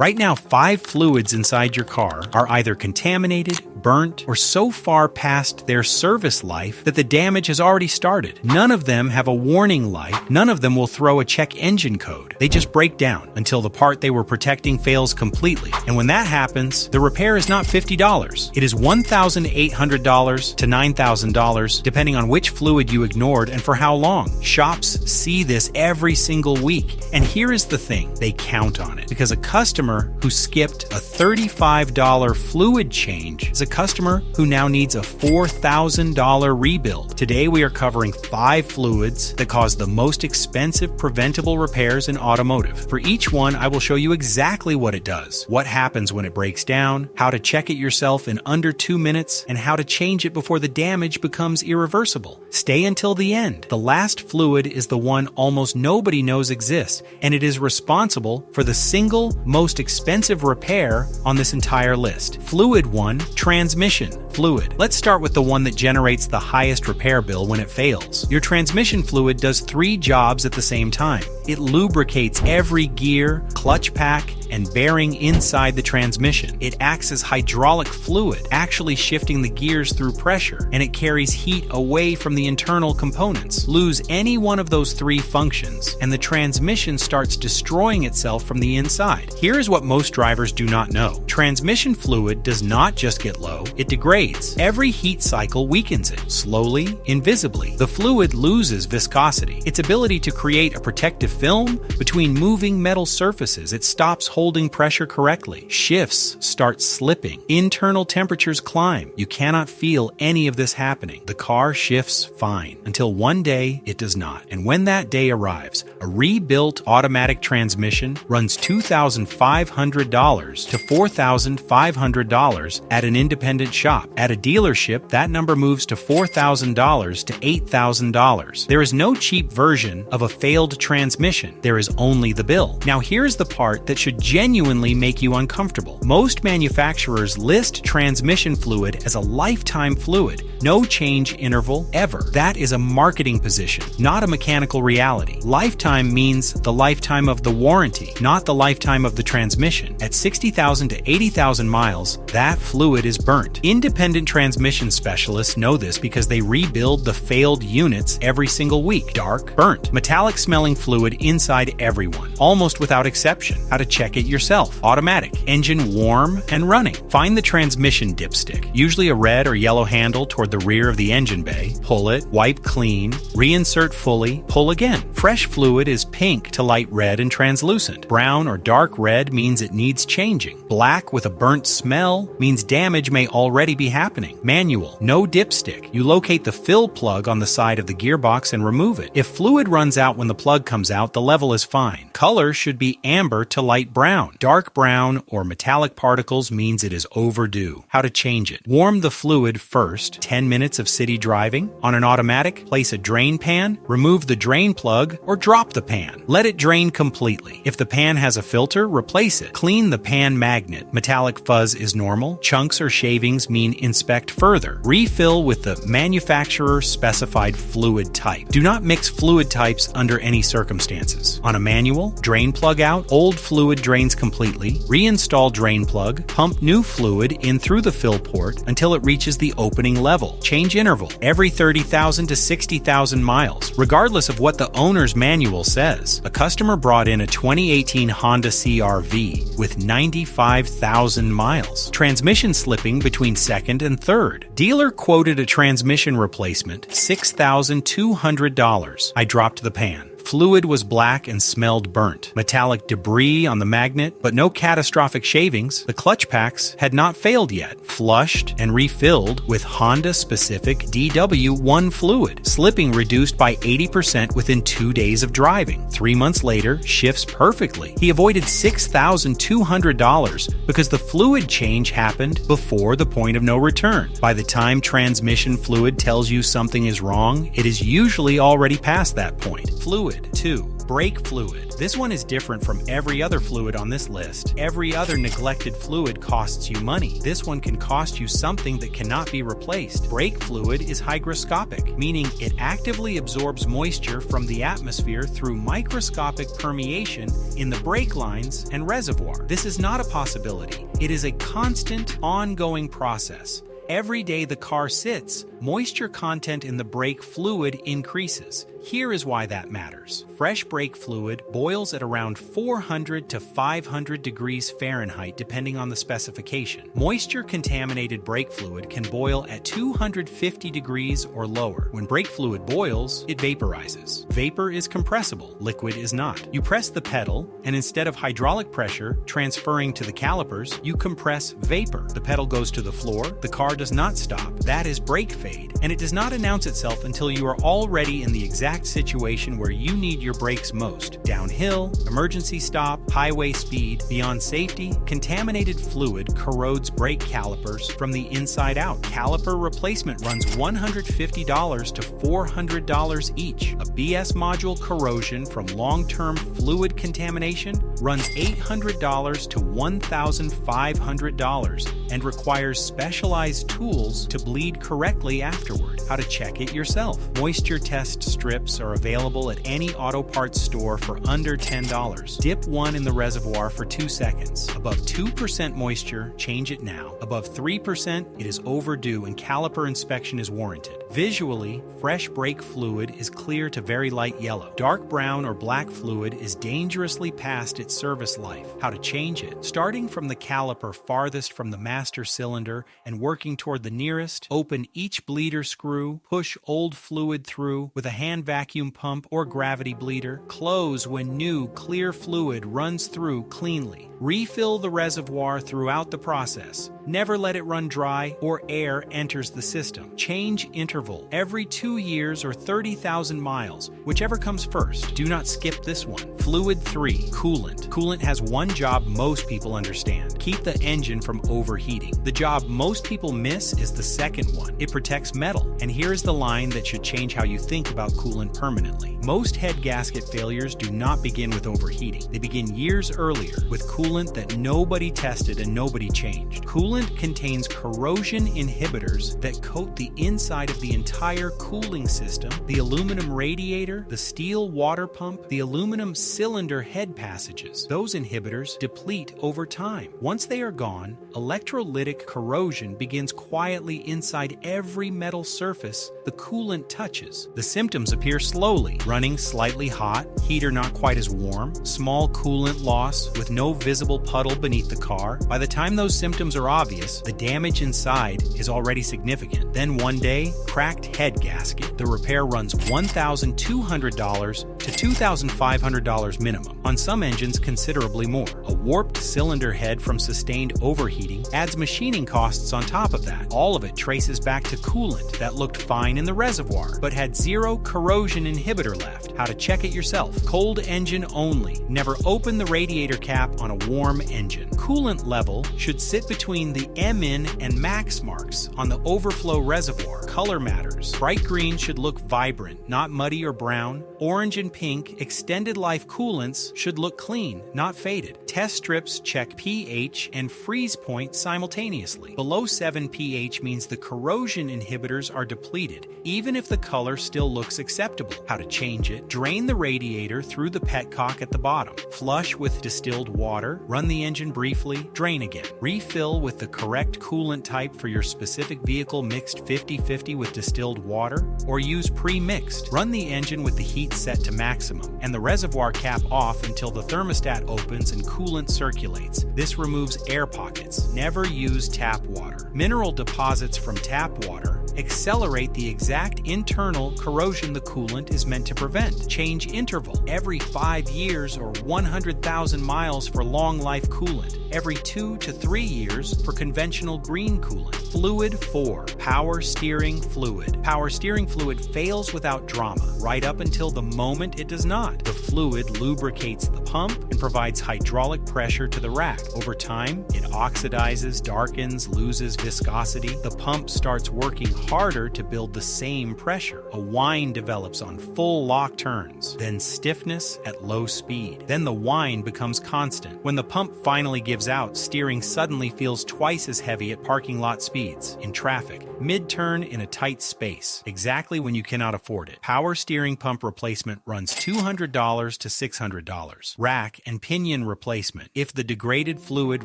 Right now, 5 fluids inside your car are either contaminated, burnt, or so far past their service life that the damage has already started. None of them have a warning light. None of them will throw a check engine code. They just break down until the part they were protecting fails completely. And when that happens, the repair is not $50. It is $1,800 to $9,000, depending on which fluid you ignored and for how long. Shops see this every single week. And here is the thing, they count on it. Because a customer who skipped a $35 fluid change is a customer who now needs a $4,000 rebuild. Today we are covering 5 fluids that cause the most expensive preventable repairs in automotive. For each one, I will show you exactly what it does, what happens when it breaks down, how to check it yourself in under 2 minutes, and how to change it before the damage becomes irreversible. Stay until the end. The last fluid is the one almost nobody knows exists, and it is responsible for the single most expensive repair on this entire list. Fluid 1, transmission fluid. Let's start with the one that generates the highest repair bill when it fails. Your transmission fluid does 3 jobs at the same time. It lubricates every gear, clutch pack, and bearing inside the transmission. It acts as hydraulic fluid, actually shifting the gears through pressure, and it carries heat away from the internal components. Lose any one of those 3 functions, and the transmission starts destroying itself from the inside. Here's what most drivers do not know. Transmission fluid does not just get low, it degrades. Every heat cycle weakens it, slowly, invisibly. The fluid loses viscosity, its ability to create a protective film between moving metal surfaces. It stops holding pressure correctly. Shifts start slipping. Internal temperatures climb. You cannot feel any of this happening. The car shifts fine until one day it does not. And when that day arrives, a rebuilt automatic transmission runs $2,500 to $4,500 at an independent shop. At a dealership, that number moves to $4,000 to $8,000. There is no cheap version of a failed transmission. There is only the bill. Now here's the part that should genuinely make you uncomfortable. Most manufacturers list transmission fluid as a lifetime fluid, no change interval ever. That is a marketing position, not a mechanical reality. Lifetime means the lifetime of the warranty, not the lifetime of the transmission. At 60,000 to 80,000 miles, that fluid is burnt. Independent transmission specialists know this because they rebuild the failed units every single week. Dark, burnt, metallic smelling fluid inside everyone, almost without exception. How to check it yourself. Automatic, engine warm and running. Find the transmission dipstick, usually a red or yellow handle toward the rear of the engine bay. Pull it, wipe clean, reinsert fully, pull again. Fresh fluid is pink to light red and translucent. Brown or dark red means it needs changing. Black with a burnt smell means damage may already be happening. Manual, no dipstick. You locate the fill plug on the side of the gearbox and remove it. If fluid runs out when the plug comes out, the level is fine. Color should be amber to light brown. Dark brown or metallic particles means it is overdue. How to change it. Warm the fluid first. 10 minutes of city driving. On an automatic, place a drain pan, remove the drain plug, or drop the pan. Let it drain completely. If the pan has a filter, replace it. Clean the pan magnet. Metallic fuzz is normal. Chunks or shavings mean inspect further. Refill with the manufacturer specified fluid type. Do not mix fluid types under any circumstances. On a manual, drain plug out, old fluid drains completely, reinstall drain plug, pump new fluid in through the fill port until it reaches the opening level. Change interval every 30,000 to 60,000 miles, regardless of what the owner's manual says. A customer brought in a 2018 Honda CR-V with 95,000 miles. Transmission slipping between second and third. Dealer quoted a transmission replacement, $6,200. I dropped the pan. Fluid was black and smelled burnt. Metallic debris on the magnet, but no catastrophic shavings. The clutch packs had not failed yet. Flushed and refilled with Honda-specific DW1 fluid. Slipping reduced by 80% within 2 days of driving. 3 months later, shifts perfectly. He avoided $6,200 because the fluid change happened before the point of no return. By the time transmission fluid tells you something is wrong, it is usually already past that point. Fluid 2. Brake fluid. This one is different from every other fluid on this list. Every other neglected fluid costs you money. This one can cost you something that cannot be replaced. Brake fluid is hygroscopic, meaning it actively absorbs moisture from the atmosphere through microscopic permeation in the brake lines and reservoir. This is not a possibility. It is a constant, ongoing process. Every day the car sits, moisture content in the brake fluid increases. Here is why that matters. Fresh brake fluid boils at around 400 to 500 degrees Fahrenheit depending on the specification. Moisture-contaminated brake fluid can boil at 250 degrees or lower. When brake fluid boils, it vaporizes. Vapor is compressible, liquid is not. You press the pedal, and instead of hydraulic pressure transferring to the calipers, you compress vapor. The pedal goes to the floor, the car does not stop. That is brake fade, and it does not announce itself until you are already in the exact situation where you need your brakes most. Downhill, emergency stop, highway speed. Beyond safety, contaminated fluid corrodes brake calipers from the inside out. Caliper replacement runs $150 to $400 each. A BS module corrosion from long-term fluid contamination runs $800 to $1,500 and requires specialized tools to bleed correctly afterward. How to check it yourself. Moisture test strips are available at any auto parts store for under $10. Dip one in the reservoir for 2 seconds. Above 2% moisture, change it now. Above 3%, it is overdue and caliper inspection is warranted. Visually, fresh brake fluid is clear to very light yellow. Dark brown or black fluid is dangerously past its service life. How to change it. Starting from the caliper farthest from the master cylinder and working toward the nearest, open each bleeder screw, push old fluid through with a hand vacuum pump or gravity bleeder. Close when new, clear fluid runs through cleanly. Refill the reservoir throughout the process. Never let it run dry or air enters the system. Change interval every 2 years or 30,000 miles, whichever comes first. Do not skip this one. Fluid 3, coolant. Coolant has one job most people understand. Keep the engine from overheating. The job most people miss is the second one. It protects metal. And here is the line that should change how you think about coolant permanently. Most head gasket failures do not begin with overheating. They begin years earlier with coolant that nobody tested and nobody changed. Coolant contains corrosion inhibitors that coat the inside of the entire cooling system, the aluminum radiator, the steel water pump, the aluminum cylinder head passages. Those inhibitors deplete over time. Once they are gone, electrolytic corrosion begins quietly inside every metal surface the coolant touches. The symptoms appear slowly: running slightly hot, heater not quite as warm, small coolant loss with no visible puddle beneath the car. By the time those symptoms are obvious, the damage inside is already significant. Then one day, cracked head gasket. The repair runs $1,200 to $2,500 minimum. On some engines, considerably more. A warped cylinder head from sustained overheating adds machining costs on top of that. All of it traces back to coolant that looked fine in the reservoir, but had zero corrosion inhibitor left. How to check it yourself. Cold engine only. Never open the radiator cap on a warm engine. Coolant level should sit between the MN and max marks on the overflow reservoir. Color matters. Bright green should look vibrant, not muddy or brown. Orange and pink extended life coolants should look clean, not faded. Test strips check pH and freeze point simultaneously. Below 7 pH means the corrosion inhibitors are depleted, even if the color still looks acceptable. How to change it. Drain the radiator through the petcock at the bottom. Flush with distilled water. Run the engine briefly. Drain again. Refill with the correct coolant type for your specific vehicle, mixed 50-50 with distilled water, or use pre-mixed. Run the engine with the heat set to maximum and the reservoir cap off until the thermostat opens and coolant circulates. This removes air pockets. Never use tap water. Mineral deposits from tap water accelerate the exact internal corrosion the coolant is meant to prevent. Change interval every 5 years or 100,000 miles for long life coolant. every 2 to 3 years for conventional green coolant. Fluid 4. Power steering fluid. Power steering fluid fails without drama, right up until the moment it does not. The fluid lubricates the pump and provides hydraulic pressure to the rack. Over time, it oxidizes, darkens, loses viscosity. The pump starts working harder to build the same pressure. A whine develops on full lock turns, then stiffness at low speed. Then the whine becomes constant. When the pump finally gives out, steering suddenly feels twice as heavy at parking lot speeds, in traffic, mid-turn in a tight space, exactly when you cannot afford it. Power steering pump replacement runs $200 to $600. Rack and pinion replacement, if the degraded fluid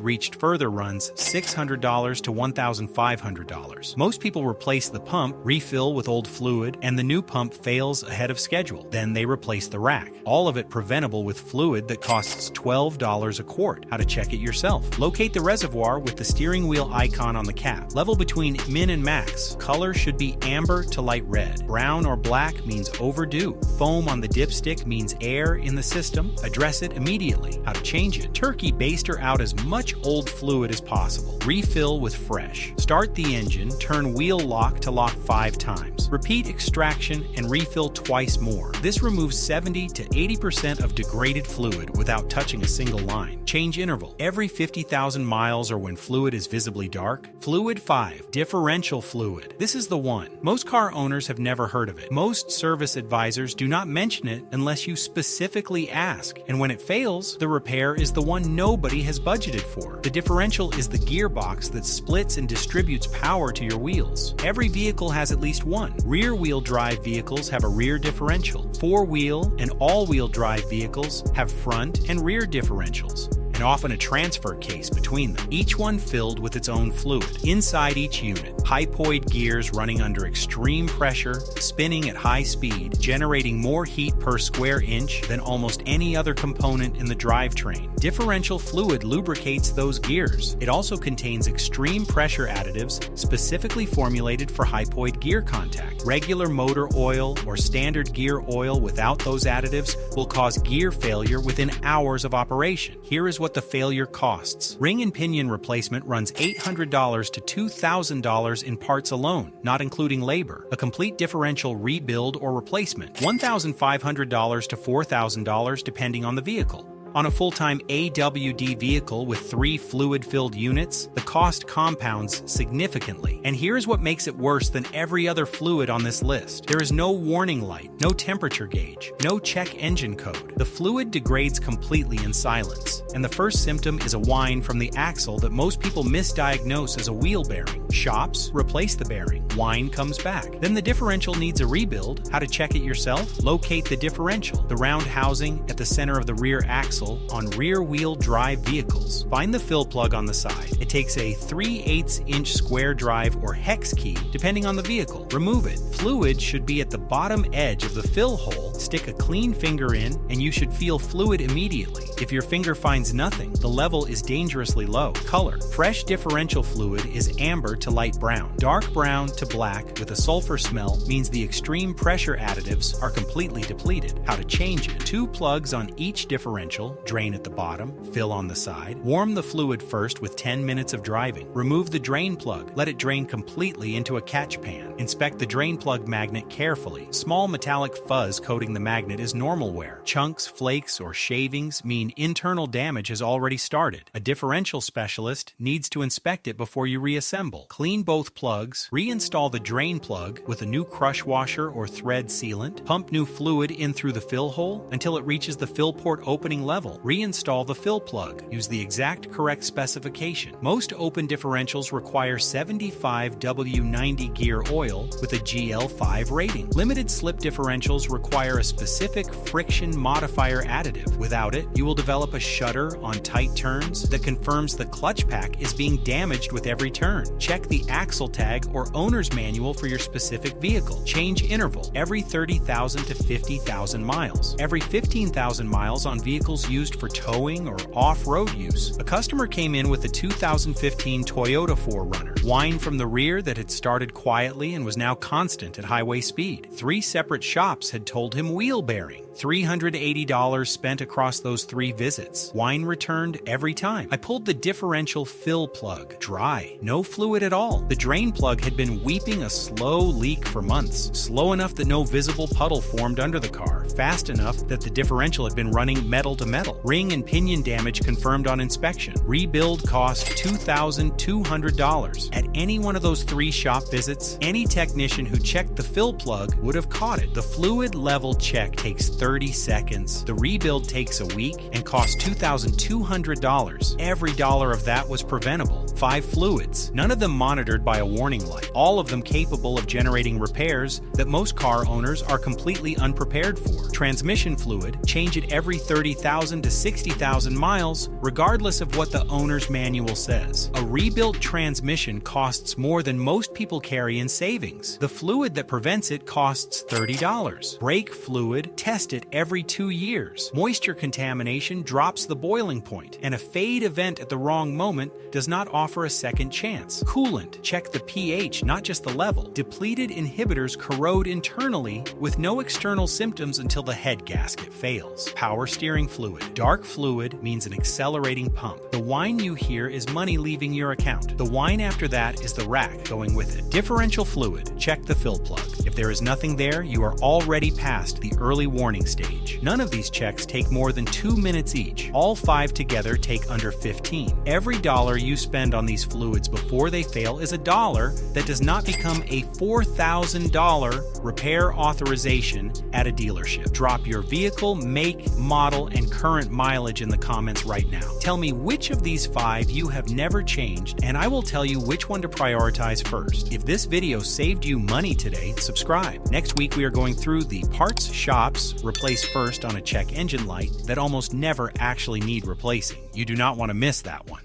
reached further, runs $600 to $1,500. Most people replace the pump, refill with old fluid, and the new pump fails ahead of schedule. Then they replace the rack. All of it preventable with fluid that costs $12 a quart. How to check it yourself. Locate the reservoir with the steering wheel icon on the cap. Level between min and max. Color should be amber to light red. Brown or black means overdue. Foam on the dipstick means air in the system. Address it immediately. How to change it. Turkey baster out as much old fluid as possible. Refill with fresh. Start the engine, turn wheel lock to lock 5 times. Repeat extraction and refill twice more. This removes 70 to 80% of degraded fluid without touching a single line. Change interval. Every 50,000 miles or when fluid is visibly dark. Fluid 5. Differential fluid. This is the one. Most car owners have never heard of it. Most service advisors do not mention it unless you specifically ask. And when it fails, the repair is the one nobody has budgeted for. The differential is the gearbox that splits and distributes power to your wheels. Every vehicle has at least one. Rear-wheel drive vehicles have a rear differential. Four-wheel and all-wheel drive vehicles have front and rear differentials, and often a transfer case between them, each one filled with its own fluid. Inside each unit, hypoid gears running under extreme pressure, spinning at high speed, generating more heat per square inch than almost any other component in the drivetrain. Differential fluid lubricates those gears. It also contains extreme pressure additives specifically formulated for hypoid gear contact. Regular motor oil or standard gear oil without those additives will cause gear failure within hours of operation. Here is what the failure costs. Ring and pinion replacement runs $800 to $2,000 in parts alone, not including labor. A complete differential rebuild or replacement, $1,500 to $4,000 depending on the vehicle. On a full-time AWD vehicle with 3 fluid-filled units, the cost compounds significantly. And here's what makes it worse than every other fluid on this list. There is no warning light, no temperature gauge, no check engine code. The fluid degrades completely in silence, and the first symptom is a whine from the axle that most people misdiagnose as a wheel bearing. Shops replace the bearing. Whine comes back. Then the differential needs a rebuild. How to check it yourself? Locate the differential, the round housing at the center of the rear axle on rear-wheel drive vehicles. Find the fill plug on the side. It takes a 3/8-inch square drive or hex key, depending on the vehicle. Remove it. Fluid should be at the bottom edge of the fill hole. Stick a clean finger in, and you should feel fluid immediately. If your finger finds nothing, the level is dangerously low. Color. Fresh differential fluid is amber to light brown. Dark brown to black with a sulfur smell means the extreme pressure additives are completely depleted. How to change it. 2 plugs on each differential. Drain at the bottom, fill on the side. Warm the fluid first with 10 minutes of driving. Remove the drain plug. Let it drain completely into a catch pan. Inspect the drain plug magnet carefully. Small metallic fuzz coating the magnet is normal wear. Chunks, flakes, or shavings mean internal damage has already started. A differential specialist needs to inspect it before you reassemble. Clean both plugs. Reinstall the drain plug with a new crush washer or thread sealant. Pump new fluid in through the fill hole until it reaches the fill port opening level. Reinstall the fill plug. Use the exact correct specification. Most open differentials require 75 W90 gear oil with a GL5 rating. Limited slip differentials require a specific friction modifier additive. Without it, you will develop a shudder on tight turns that confirms the clutch pack is being damaged with every turn. Check the axle tag or owner's manual for your specific vehicle. Change interval every 30,000 to 50,000 miles. Every 15,000 miles on vehicles used for towing or off-road use. A customer came in with a 2015 Toyota 4Runner. Whine from the rear that had started quietly and was now constant at highway speed. 3 separate shops had told him wheel bearing. $380 spent across those 3 visits. Wine returned every time. I pulled the differential fill plug. Dry. No fluid at all. The drain plug had been weeping a slow leak for months. Slow enough that no visible puddle formed under the car. Fast enough that the differential had been running metal to metal. Ring and pinion damage confirmed on inspection. Rebuild cost $2,200. At any one of those 3 shop visits, any technician who checked the fill plug would have caught it. The fluid level check takes 30 seconds. The rebuild takes a week and costs $2,200. Every dollar of that was preventable. 5 fluids, none of them monitored by a warning light. All of them capable of generating repairs that most car owners are completely unprepared for. Transmission fluid, change it every 30,000 to 60,000 miles, regardless of what the owner's manual says. A rebuilt transmission costs more than most people carry in savings. The fluid that prevents it costs $30. Brake fluid, test it every 2 years. Moisture contamination drops the boiling point, and a fade event at the wrong moment does not offer a second chance. Coolant, check the pH, not just the level. Depleted inhibitors corrode internally with no external symptoms until the head gasket fails. Power steering fluid. Dark fluid means an accelerating pump. The whine you hear is money leaving your account. The whine after that is the rack going with it. Differential fluid, check the fill plug. If there is nothing there, you are already past the early warning stage. None of these checks take more than 2 minutes each. All 5 together take under 15. Every dollar you spend on these fluids before they fail is a dollar that does not become a $4,000 repair authorization at a dealership. Drop your vehicle, make, model, and current mileage in the comments right now. Tell me which of these 5 you have never changed, and I will tell you which one to prioritize first. If this video saved you money today, subscribe. Next week we are going through the parts shops replace first on a check engine light that almost never actually need replacing. You do not want to miss that one.